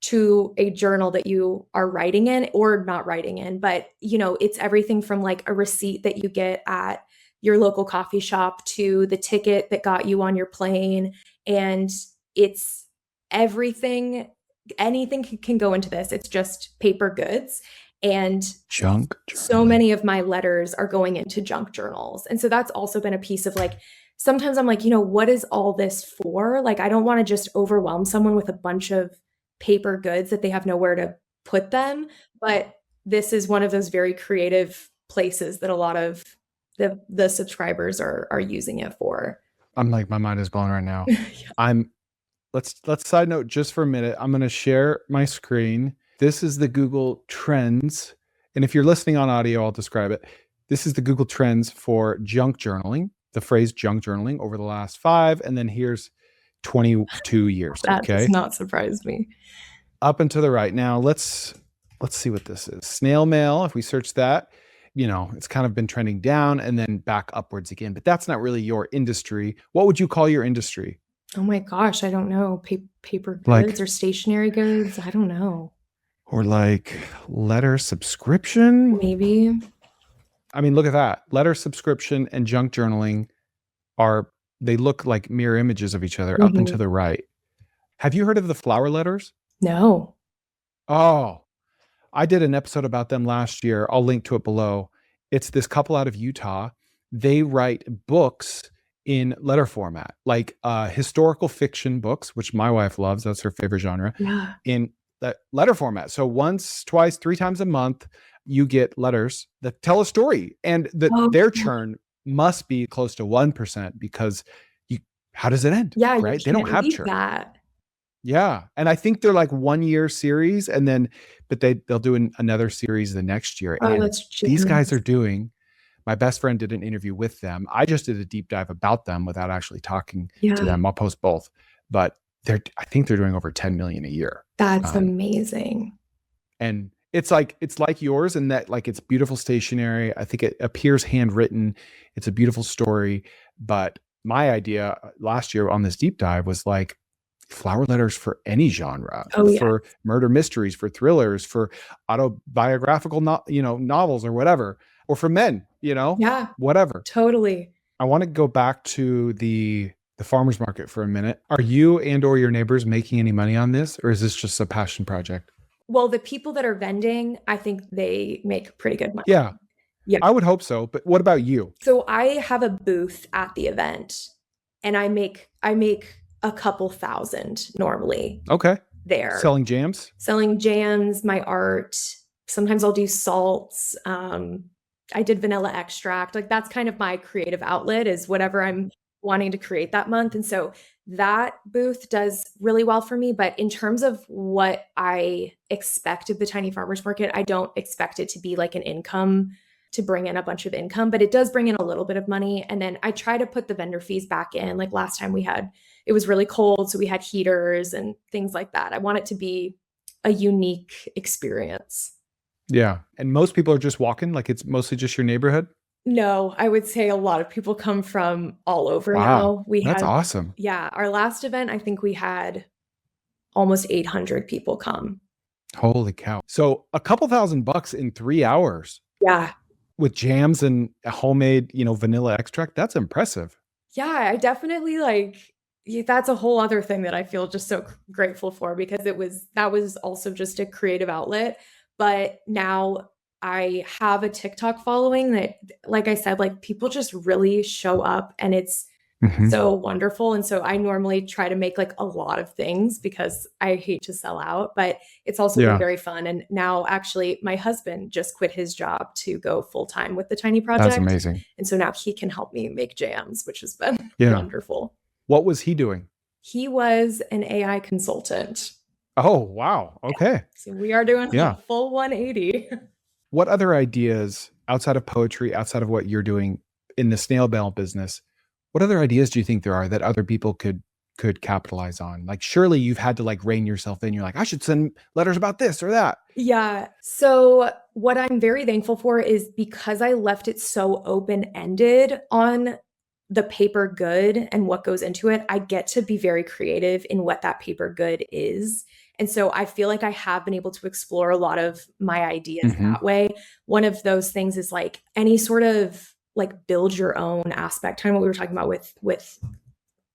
to a journal that you are writing in or not writing in. But, it's everything from like a receipt that you get at your local coffee shop to the ticket that got you on your plane. And it's everything, anything can go into this. It's just paper goods. And
Junk
so
journaling.
many of my letters are going into junk journals. And so that's also been a piece of like, sometimes I'm like, what is all this for? Like, I don't want to just overwhelm someone with a bunch of paper goods that they have nowhere to put them. But this is one of those very creative places that a lot of the subscribers are using it for.
I'm like, my mind is blown right now.
Yeah.
I'm let's side note just for a minute. I'm going to share my screen. This is the Google Trends. And if you're listening on audio, I'll describe it. This is the Google Trends for junk journaling, the phrase junk journaling over the last 5. And then here's 22 years.
That does
Okay.
not surprise me.
Up and to the right. Now let's see what this is. Snail mail. If we search that, it's kind of been trending down and then back upwards again, but that's not really your industry. What would you call your industry?
Oh my gosh, I don't know. Paper
Like,
goods or stationery goods? I don't know.
or like letter subscription?
Maybe.
I mean, look at that. Letter subscription and junk journaling they look like mirror images of each other up and to
Mhm.
the right. Have you heard of the flower letters?
No.
Oh, I did an episode about them last year. I'll link to it below. It's this couple out of Utah. They write books in letter format, like historical fiction books, which my wife loves. That's her favorite genre,
Yeah.
in that letter format. So once, twice, 3 times a month, you get letters that tell a story, and
Oh,
their churn must be close to 1% because how does it end?
yeah, you
Right? They don't
can't
have
beat
churn.
that.
Yeah. And I think they're like 1 year series, and then, but they'll do another series the next year.
Oh,
And
that's
these guys
generous.
are doing, my best friend did an interview with them. I just did a deep dive about them without actually talking to
Yeah,
them. I'll post both, but I think they're doing over 10 million a year.
that's
Um,
amazing.
and it's like yours in that, like, it's beautiful stationery. I think it appears handwritten. It's a beautiful story. But my idea last year on this deep dive was like flower letters for any genre,
Oh, yeah.
for murder mysteries, for thrillers, for autobiographical novels or whatever, or for men,
Yeah,
whatever.
totally.
I want to go back to the farmers market for a minute. Are you and or your neighbors making any money on this, or is this just a passion project?
Well, the people that are vending, I think they make pretty good money.
Yeah,
Yeah.
I would hope so. But what about you?
So I have a booth at the event and I make a couple thousand normally
Okay.
there.
Selling jams?
Selling jams, my art. Sometimes I'll do salts. I did vanilla extract. Like that's kind of my creative outlet is whatever I'm wanting to create that month. And so that booth does really well for me. But in terms of what I expect of the tiny farmers market, I don't expect it to be like an income to bring in a bunch of income, but it does bring in a little bit of money. And then I try to put the vendor fees back in. Like last time it was really cold. So we had heaters and things like that. I want it to be a unique experience.
Yeah. And most people are just walking, like it's mostly just your neighborhood?
No, I would say a lot of people come from all over
Wow.
now. We
That's
had,
awesome.
yeah, our last event, I think we had almost 800 people come.
Holy cow. So a couple $1,000 in 3 hours
Yeah.
with jams and a homemade, vanilla extract. That's impressive.
Yeah, I definitely like Yeah, that's a whole other thing that I feel just so grateful for, because that was also just a creative outlet. But now I have a TikTok following that, like I said, like people just really show up, and it's
Hmm.
so wonderful. And so I normally try to make like a lot of things because I hate to sell out, but it's also been
Yeah,
very fun. And now actually my husband just quit his job to go full time with the Tiny
that's
Project.
amazing.
And so now he can help me make jams, which has been
Yeah.
wonderful.
What was he doing?
He was an AI consultant.
Oh, wow. Okay.
So we are doing a
Yeah.
full 180.
What other ideas outside of poetry, outside of what you're doing in the snail mail business, what other ideas do you think there are that other people could capitalize on? Like surely you've had to like rein yourself in. You're like, I should send letters about this or that.
Yeah. So what I'm very thankful for is because I left it so open-ended on the paper good and what goes into it, I get to be very creative in what that paper good is. And so I feel like I have been able to explore a lot of my ideas
Hmm.
that way. One of those things is like any sort of like build your own aspect, kind of what we were talking about with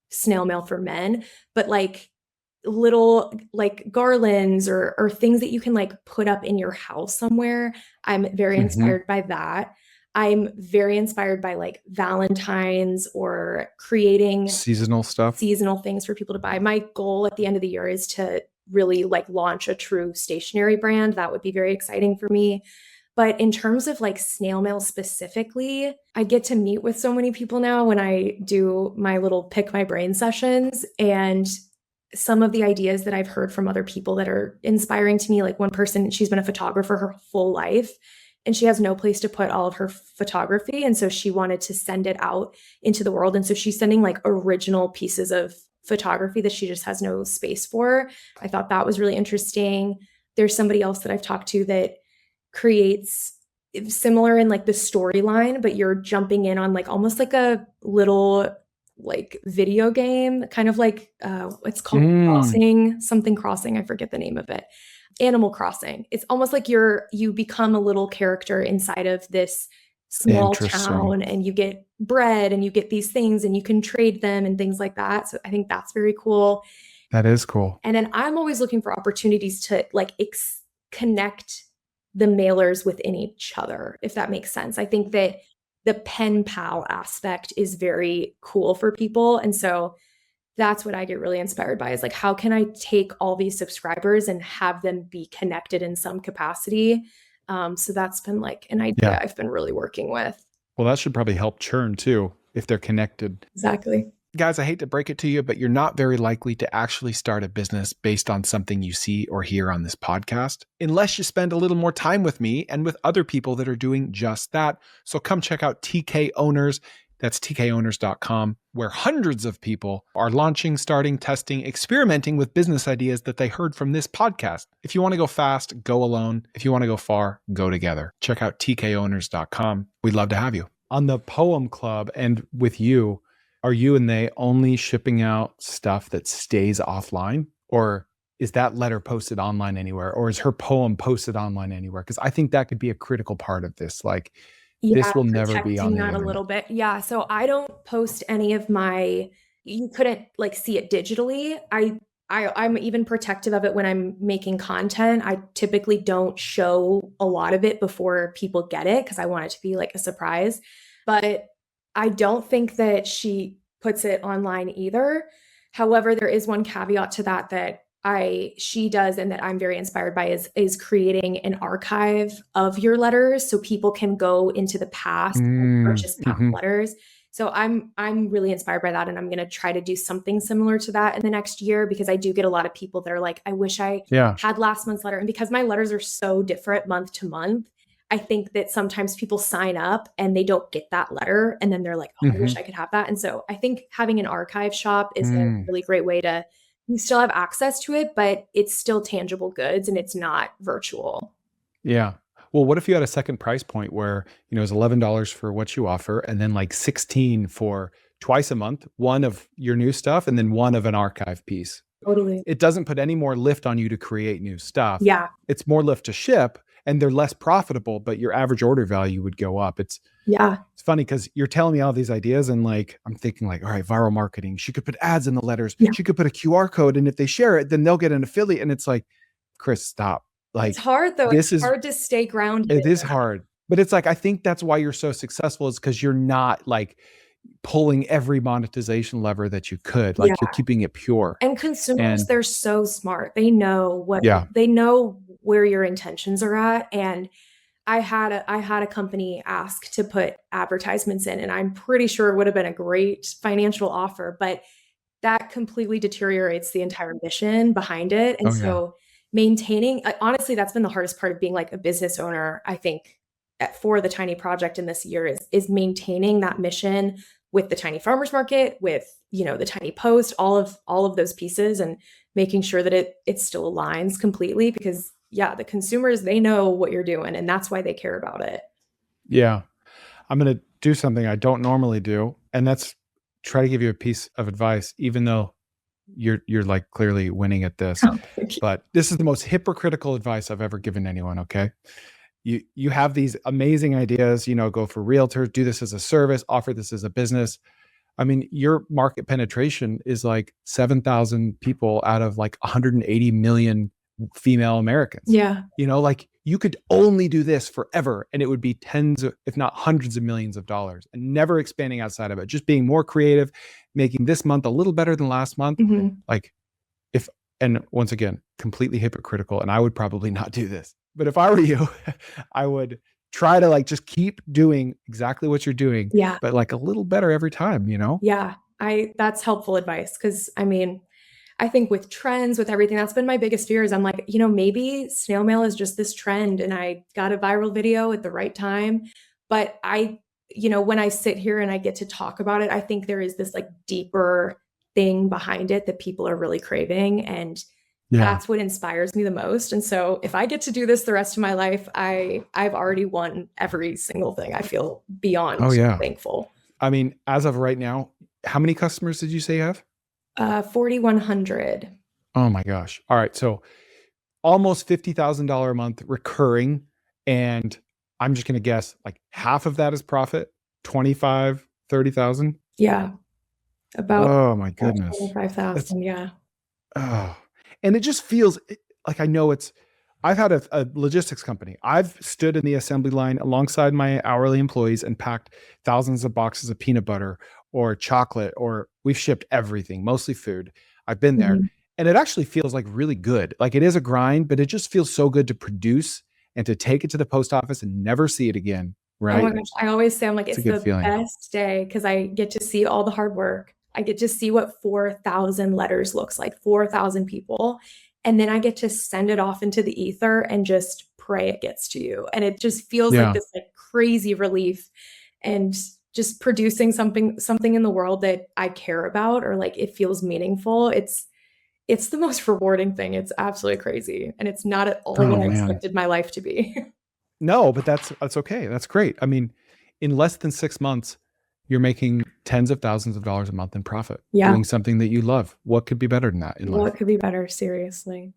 snail mail for men, but like little like garlands or things that you can like put up in your house somewhere. I'm very
Hmm.
inspired by that. I'm very inspired by like Valentine's or creating
Seasonal stuff.
seasonal things for people to buy. My goal at the end of the year is to really like launch a true stationery brand. That would be very exciting for me. But in terms of like snail mail specifically, I get to meet with so many people now when I do my little pick my brain sessions. And some of the ideas that I've heard from other people that are inspiring to me, like one person, she's been a photographer her full life and she has no place to put all of her photography. And so she wanted to send it out into the world. And so she's sending like original pieces of photography that she just has no space for. I thought that was really interesting. There's somebody else that I've talked to that creates similar in like the storyline, but you're jumping in on like almost like a little like video game, kind of like it's called
Mm,
Crossing, something Crossing. I forget the name of it. Animal Crossing. It's almost like you become a little character inside of this small
interesting.
town and you get bread and you get these things and you can trade them and things like that. So I think that's very cool.
That is cool.
And then I'm always looking for opportunities to like connect the mailers within each other, if that makes sense. I think that the pen pal aspect is very cool for people. And so that's what I get really inspired by is like, how can I take all these subscribers and have them be connected in some capacity? So that's been like an idea
Yeah.
I've been really working with.
Well, that should probably help churn too if they're connected.
Exactly.
Guys, I hate to break it to you, but you're not very likely to actually start a business based on something you see or hear on this podcast, unless you spend a little more time with me and with other people that are doing just that. So come check out TK Owners. That's tkowners.com, where hundreds of people are launching, starting, testing, experimenting with business ideas that they heard from this podcast. If you want to go fast, go alone. If you want to go far, go together. Check out tkowners.com. We'd love to have you. On the Poem Club and with you, are you and they only shipping out stuff that stays offline? Or is that letter posted online anywhere? Or is her poem posted online anywhere? Because I think that could be a critical part of this. Like,
Yeah,
this will never be on
protecting
the
that a
internet.
little bit. Yeah, so I don't post any of my you couldn't like see it digitally. I'm even protective of it when I'm making content. I typically don't show a lot of it before people get it because I want it to be like a surprise. But I don't think that she puts it online either. However, there is one caveat to that that I she does and that I'm very inspired by is creating an archive of your letters so people can go into the past and purchase past
Mm-hmm.
letters. So I'm really inspired by that and I'm going to try to do something similar to that in the next year because I do get a lot of people that are like I wish I
Yeah.
had last month's letter and because my letters are so different month to month, I think that sometimes people sign up and they don't get that letter and then they're like, "Oh, I
Mm-hmm.
wish I could have that." And so I think having an archive shop is a
Mm,
really great way to you still have access to it, but it's still tangible goods and it's not virtual.
yeah. Well, what if you had a second price point where, it's $11 for what you offer and then like 16 for twice a month, one of your new stuff and then one of an archive piece?
Totally.
It doesn't put any more lift on you to create new stuff.
Yeah.
It's more lift to ship. and they're less profitable, but your average order value would go up.
Yeah.
It's funny because you're telling me all these ideas, and like I'm thinking like, all right, viral marketing. She could put ads in the letters.
Yeah.
She could put a QR code, and if they share it, then they'll get an affiliate. And it's like, Chris, stop.
It's
Like
hard though.
this
It's
is
hard to stay grounded
it
in
is
that.
hard, but it's like I think that's why you're so successful is because you're not like pulling every monetization lever that you could.
Yeah.
Like you're keeping it pure.
And consumers,
And
they're so smart. They know
yeah,
they know where your intentions are at. And I had a company ask to put advertisements in, and I'm pretty sure it would have been a great financial offer, but that completely deteriorates the entire mission behind it. And
oh yeah,
so maintaining, honestly, that's been the hardest part of being like a business owner, I think, for the Tiny Project in this year is maintaining that mission with the Tiny Farmers Market, with, the Tiny Post, all of those pieces, and making sure that it still aligns completely, because yeah, the consumers, they know what you're doing, and that's why they care about it.
yeah. I'm gonna do something I don't normally do, and that's try to give you a piece of advice, even though you're like clearly winning at this.
Oh, thank you.
But this is the most hypocritical advice I've ever given anyone. Okay. You have these amazing ideas, go for realtors, do this as a service, offer this as a business. I mean, your market penetration is like 7,000 people out of like 180 million female Americans.
Yeah.
Like you could only do this forever and it would be tens, if not hundreds of millions of dollars, and never expanding outside of it, just being more creative, making this month a little better than last month.
Mhm.
Like and once again, completely hypocritical. And I would probably not do this, but if I were you, I would try to like just keep doing exactly what you're doing,
Yeah.
but like a little better every time,
Yeah. That's helpful advice, because I mean, I think with trends, with everything, that's been my biggest fear is I'm like, maybe snail mail is just this trend and I got a viral video at the right time. But when I sit here and I get to talk about it, I think there is this like deeper thing behind it that people are really craving. And
Yeah.
that's what inspires me the most. And so if I get to do this the rest of my life, I've already won every single thing. I feel beyond
Oh yeah.
thankful.
I mean, as of right now, how many customers did you say you have?
4,100.
Oh my gosh. All right. So almost $50,000 a month recurring. And I'm just going to guess like half of that is profit, 25, 30,000.
Yeah. About
Oh my goodness.
25,000. Yeah.
Oh, and it just feels like I know I've had a logistics company. I've stood in the assembly line alongside my hourly employees and packed thousands of boxes of peanut butter or chocolate, or we've shipped everything, mostly food. I've been there,
Mhm.
and it actually feels like really good. Like it is a grind, but it just feels so good to produce and to take it to the post office and never see it again.
Oh my
Right?
gosh, I always say, I'm like,
It's a
it's
good
the
feeling.
best day because I get to see all the hard work. I get to see what 4,000 letters looks like, 4,000 people, and then I get to send it off into the ether and just pray it gets to you. And it just feels like
Yeah.
this like crazy relief, and just producing something in the world that I care about, or like it feels meaningful. It's the most rewarding thing. It's absolutely crazy, and it's not at all
Oh
what I
man.
expected my life to be.
No, but that's okay. That's great. I mean, in less than 6 months, you're making tens of thousands of dollars a month in profit
Yeah.
doing something that you love. What could be better than that in life?
What could be better? Seriously.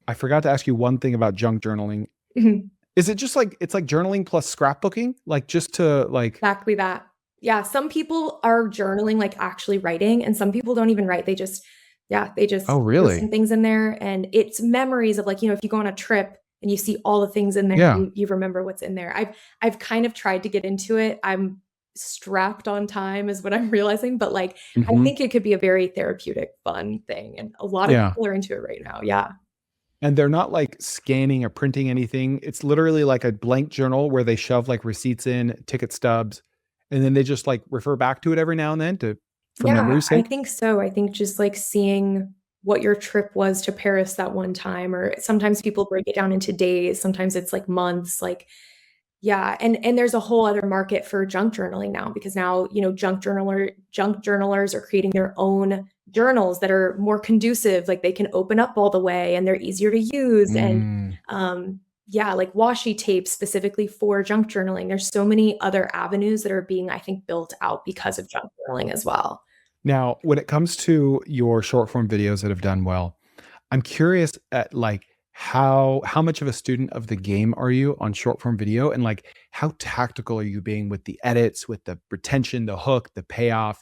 I forgot to ask you one thing about junk journaling.
Mhm.
Is it just like it's like journaling plus scrapbooking? Like just to like
Exactly that. Yeah, some people are journaling, like actually writing, and some people don't even write. They just
oh
listen
really?
things in there, and it's memories of like, if you go on a trip and you see all the things in there,
Yeah.
you remember what's in there. I've kind of tried to get into it. I'm strapped on time is what I'm realizing, but like I
Hmm.
think it could be a very therapeutic, fun thing, and a lot of
Yeah.
people are into it right now. Yeah.
And they're not like scanning or printing anything. It's literally like a blank journal where they shove like receipts in, ticket stubs, and then they just like refer back to it every now and then to for
Yeah,
memory's
I
sake.
think so. I think just like seeing what your trip was to Paris that one time, or sometimes people break it down into days, sometimes it's like months, like yeah, and there's a whole other market for junk journaling now, because now, junk journalers are creating their own journals that are more conducive, like they can open up all the way and they're easier to use, and
Mm.
yeah, like washi tape specifically for junk journaling. There's so many other avenues that are being, I think, built out because of junk journaling as well.
Now, when it comes to your short form videos that have done well, I'm curious at like how much of a student of the game are you on short form video, and like how tactical are you being with the edits, with the retention, the hook, the payoff?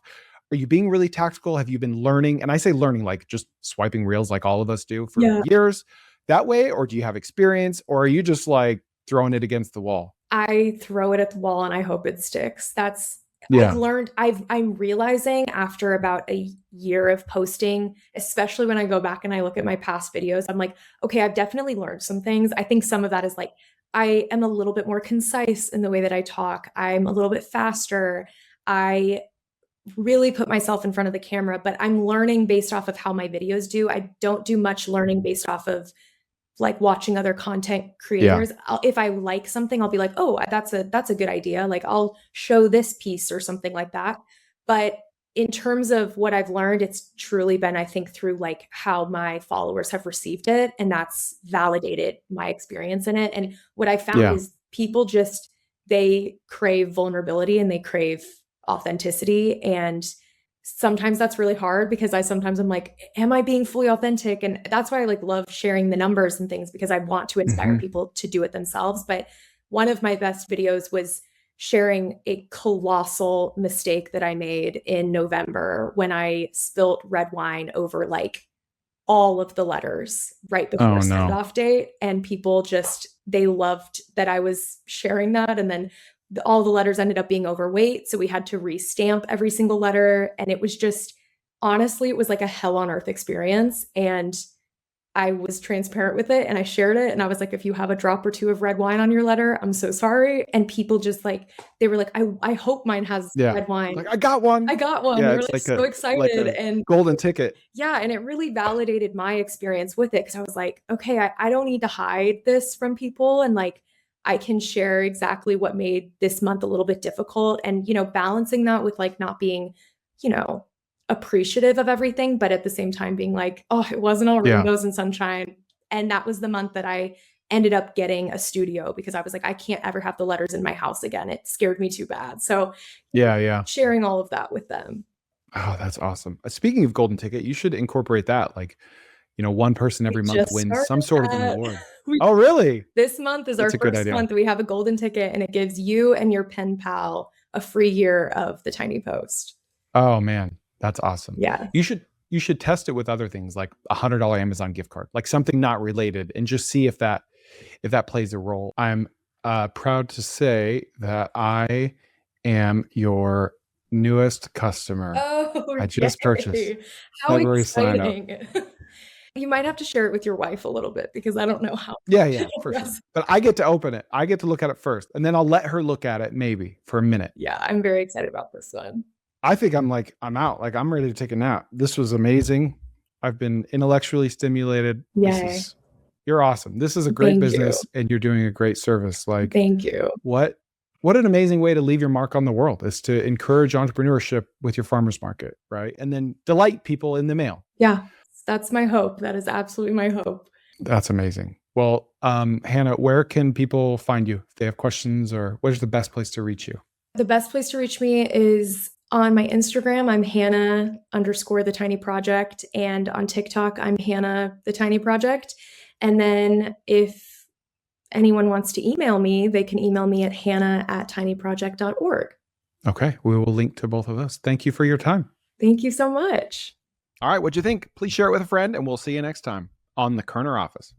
Are you being really tactical? Have you been learning? And I say learning like just swiping reels like all of us do for
Yeah.
years that way, or do you have experience, or are you just like throwing it against the wall?
I throw it at the wall and I hope it sticks. That's I've
Yeah.
learned I'm realizing after about a year of posting, especially when I go back and I look at my past videos, I'm like, okay, I've definitely learned some things. I think some of that is like I am a little bit more concise in the way that I talk. I'm a little bit faster. I really put myself in front of the camera, but I'm learning based off of how my videos do. I don't do much learning based off of like watching other content
Yeah.
creators. If I like something, I'll be like, oh, that's a good idea. Like I'll show this piece or something like that. But in terms of what I've learned, it's truly been, I think, through like how my followers have received it. And that's validated my experience in it. And what I found
Yeah.
is people just, they crave vulnerability and they crave authenticity. And sometimes that's really hard because I sometimes I'm like, am I being fully authentic? And that's why I like love sharing the numbers and things because I want to inspire
Hmm.
people to do it themselves. But one of my best videos was sharing a colossal mistake that I made in November when I spilt red wine over like all of the letters right before
Oh
send
no.
off date. And people just, they loved that I was sharing that. And then all the letters ended up being overweight. So we had to restamp every single letter. And it was just, honestly, it was like a hell on earth experience. And I was transparent with it and I shared it. And I was like, if you have a drop or two of red wine on your letter, I'm so sorry. And people just like, they were like, I hope mine has
Yeah.
red wine.
Like I got one.
I got one.
Yeah,
They were
it's
like so
like
excited.
a
And
golden ticket.
yeah, and it really validated my experience with it because I was like, okay, I don't need to hide this from people. And like, I can share exactly what made this month a little bit difficult. And, balancing that with like not being, you know, appreciative of everything, but at the same time being like, oh, it wasn't all
Yeah.
rainbows and sunshine. And that was the month that I ended up getting a studio because I was like, I can't ever have the letters in my house again. It scared me too bad. So
Yeah. Yeah.
sharing all of that with them.
Oh, that's awesome. Speaking of golden ticket, you should incorporate that. Like, one person
We
every month
just
wins
started
some sort of an
that.
award.
We
Oh, really?
This month is our
That's a good
first
idea.
month. We have a golden ticket and it gives you and your pen pal a free year of the Tiny Post.
Oh man, that's awesome.
Yeah.
You should test it with other things like $100 Amazon gift card, like something not related, and just see if that plays a role. I'm proud to say that I am your newest customer.
Oh,
I just purchased
yay. How
February sign up.
exciting. You might have to share it with your wife a little bit because I don't know how
Yeah, yeah,
it'll
for sure.
resonate.
But I get to open it. I get to look at it first, and then I'll let her look at it maybe for a minute.
Yeah, I'm very excited about this one.
I think I'm out. Like I'm ready to take a nap. This was amazing. I've been intellectually stimulated.
Yay.
You're awesome. This is a great
Thank you.
business and you're doing a great service. Like
Thank you.
what an amazing way to leave your mark on the world is to encourage entrepreneurship with your farmers market, right? And then delight people in the mail.
Yeah, that's my hope. That is absolutely my hope.
That's amazing. Well, Hannah, where can people find you if they have questions, or what is the best place to reach you?
The best place to reach me is on my Instagram. I'm Hannah underscore the tiny project. And on TikTok, I'm Hannah the tiny project. And then if anyone wants to email me, they can email me at hannah@tinyproject.org.
Okay, we will link to both of those. Thank you for your time.
Thank you so much.
All right, what'd you think? Please share it with a friend, and we'll see you next time on the Koerner Office.